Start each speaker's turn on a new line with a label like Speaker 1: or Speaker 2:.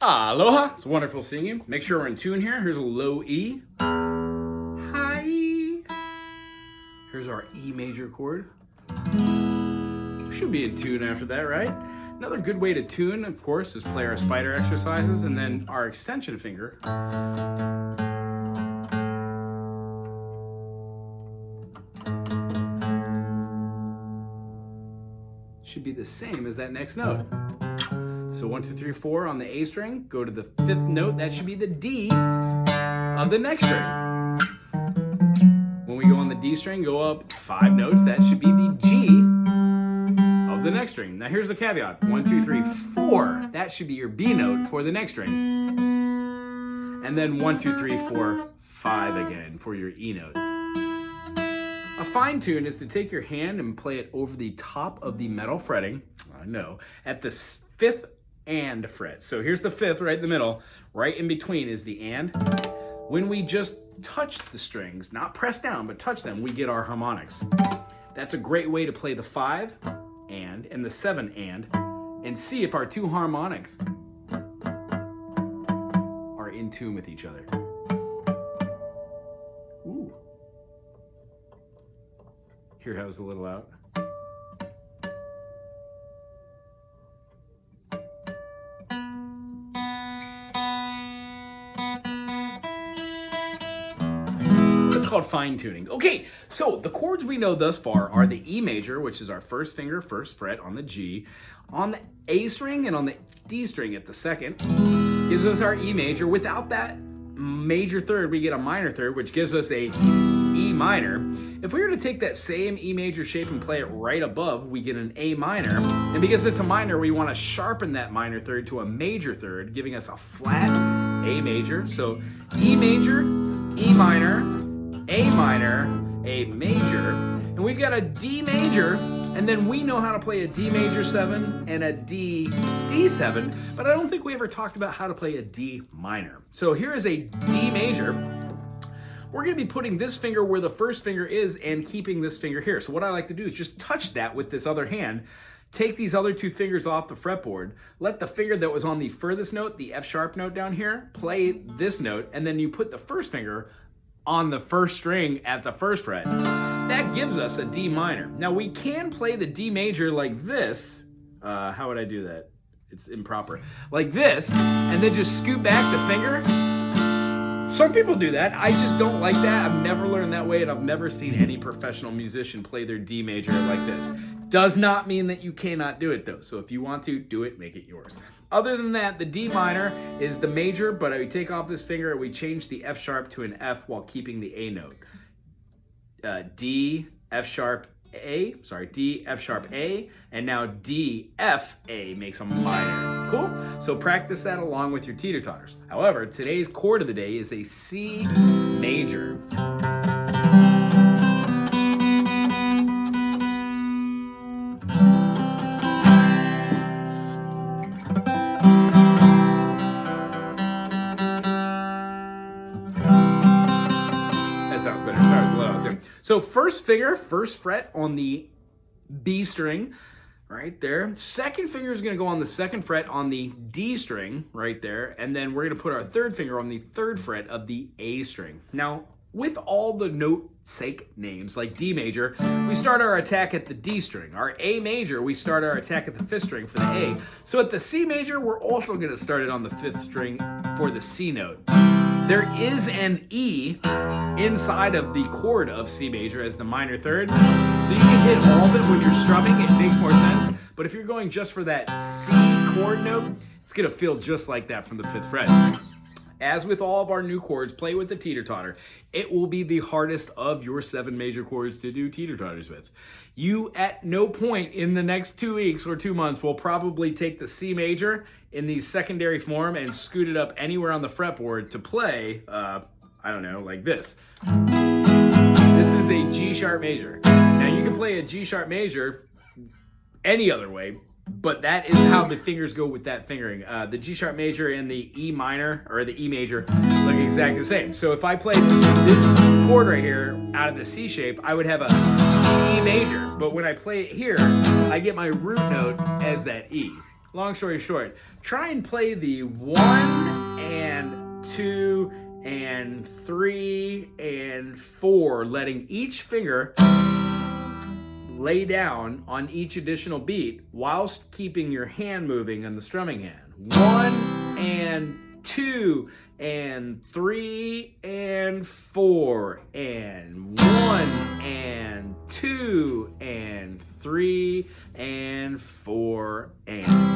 Speaker 1: Aloha, it's wonderful seeing you. Make sure we're in tune here. Here's a low E, high E. Here's our E major chord. We should be in tune after that, right? Another good way to tune, of course, is play our spider exercises and then our extension finger. Should be the same as that next note. So 1, 2, 3, 4 on the A string, go to the 5th note, that should be the D of the next string. When we go on the D string, go up 5 notes, that should be the G of the next string. Now here's the caveat, 1, 2, 3, 4, that should be your B note for the next string. And then 1, 2, 3, 4, 5 again for your E note. A fine tune is to take your hand and play it over the top of the metal fretting, at the 5th and fret. So here's the 5th right in the middle. Right in between is the and. When we just touch the strings, not press down, but touch them, we get our harmonics. That's a great way to play the 5 and the 7 and see if our two harmonics are in tune with each other. Ooh. Hear how it's a little out. It's called fine tuning. Okay, so the chords we know thus far are the E major, which is our first finger, first fret on the G, on the A string and on the D string at the 2nd, gives us our E major. Without that major third, we get a minor third, which gives us a E minor. If we were to take that same E major shape and play it right above, we get an A minor. And because it's a minor, we want to sharpen that minor third to a major third, giving us a flat A major. So E major, E minor, A minor, A major, and we've got a D major, and then we know how to play a D major 7 and a D7, but I don't think we ever talked about how to play a D minor. So here is a D major. We're going to be putting this finger where the first finger is and keeping this finger here. So what I like to do is just touch that with this other hand, take these other 2 fingers off the fretboard, let the finger that was on the furthest note, the F sharp note down here, play this note, and then you put the first finger on the first string at the 1st fret. That gives us a D minor. Now we can play the D major like this. How would I do that? It's improper. Like this, and then just scoot back the finger. Some people do that. I just don't like that. I've never learned that way, and I've never seen any professional musician play their D major like this. Does not mean that you cannot do it though. So if you want to, do it, make it yours. Other than that, the D minor is the major, but we take off this finger and we change the F sharp to an F while keeping the A note. D, F sharp A, D, F sharp A, and now D, F, A makes a minor. Cool? So practice that along with your teeter-totters. However, today's chord of the day is a C major. Sounds better. Sorry, it's a little out too. So first finger, first fret on the B string, right there. Second finger is going to go on the 2nd fret on the D string, right there. And then we're going to put our 3rd finger on the 3rd fret of the A string. Now, with all the note sake names like D major, we start our attack at the D string. Our A major, we start our attack at the 5th string for the A. So at the C major, we're also going to start it on the 5th string for the C note. There is an E inside of the chord of C major as the minor third. So you can hit all of it when you're strumming, it makes more sense. But if you're going just for that C chord note, it's gonna feel just like that from the 5th fret. As with all of our new chords, play with the teeter-totter. It will be the hardest of your 7 major chords to do teeter-totters with. You, at no point in the next 2 weeks or 2 months, will probably take the C major in the secondary form and scoot it up anywhere on the fretboard to play, like this. This is a G sharp major. Now you can play a G sharp major any other way, but that is how the fingers go with that fingering. The G sharp major and the E minor, or the E major, look exactly the same. So if I played this chord right here out of the C shape, I would have a E major. But when I play it here, I get my root note as that E. long story short, try and play the 1 and 2 and 3 and 4, letting each finger lay down on each additional beat whilst keeping your hand moving on the strumming hand. 1 and 2 and 3 and 4 and 1 and 2 and 3 and 4 and